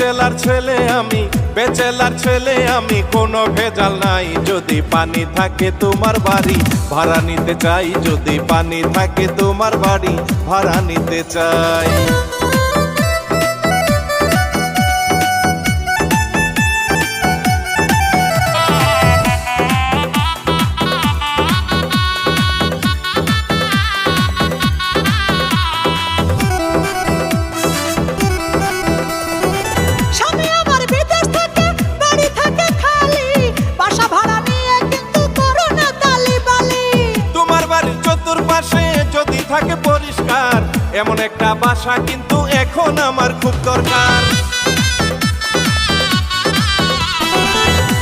Bachelor ছেলে আমি কোনো ভেজাল নাই। যদি পানি থাকে তোমার বাড়ি ভাড়া নিতে চাই, যদি পানি থাকে তোমার বাড়ি ভাড়া নিতে চাই। যদি থাকে পরিষ্কার এমন একটা বাসা কিন্তু এখন আমার খুব দরকার।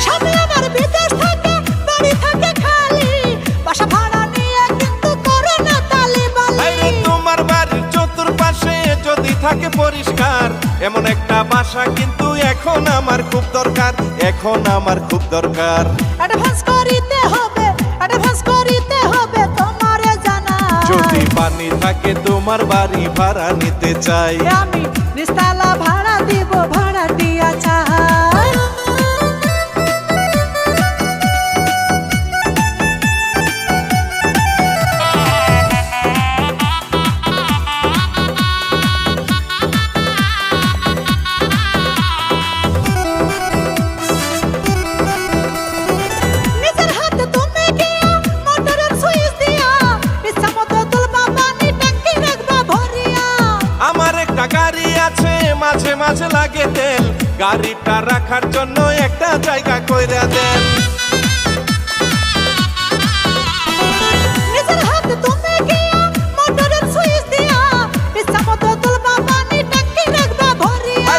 স্বামী আমার বিদেশ থাকে, বাড়ি থাকে খালি, বাসা ভাড়া নিয়ে কিন্তু করো না তালিবালি। তোমার বাড়ির চতুর্পাশে যদি থাকে পরিষ্কার এমন একটা বাসা কিন্তু এখন আমার খুব দরকার, এখন আমার খুব দরকার। অ্যাডভান্স করিতে হবে, অ্যাডভান্স করিতে হবে তোমারে জানা। যদি পানি থাকে তোমার বাড়ি ভাড়া নিতে চাই, আমি নিস্তালা ভাড়া দিব, ভাড়া দিয়া চাই। মাঝে মাঝে লাগে তেল, গাড়িটা রাখার জন্য একটা জায়গা কইরা দেন। নিজের হাতে তুমি গিয়া মোটরের সুইচ দিয়া ইচ্ছামতো তুলবা পানি ট্যাঙ্কি রাখবা ভরিয়া।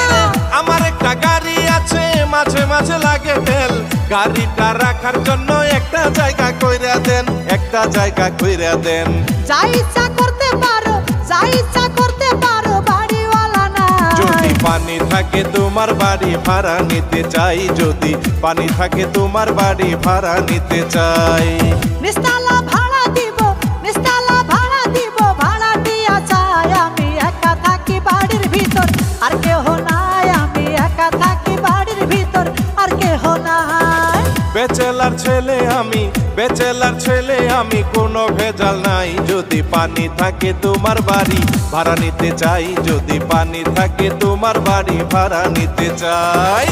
আমার একটা গাড়ি আছে মাঝে মাঝে লাগে তেল, গাড়িটা রাখার জন্য একটা জায়গা কইরা দেন, একটা জায়গা কইরা দেন। যা ইচ্ছা করতে পারো, যা ইচ্ছা করতে পারো, বাড়িওয়ালা না। যদি পানি থাকে তোমার বাড়ি ভাড়া নিতে চাই, যদি পানি থাকে তোমার বাড়ি ভাড়া নিতে চাই। নিস্তালা ভাড়া দিব, নিস্তালা ভাড়া দিব, ভাড়া দিয়া চাই। আমি একা থাকি বাড়ির ভিতর আর কেহ নাই, আমি একা থাকি বাড়ির ভিতর আর কেহ নাই। বেচেলার ছেলে আমি কোনো ভেজাল নাই। যদি পানি থাকে তোমার বাড়ি ভাড়া নিতে চাই, যদি পানি থাকে তোমার বাড়ি ভাড়া নিতে চাই।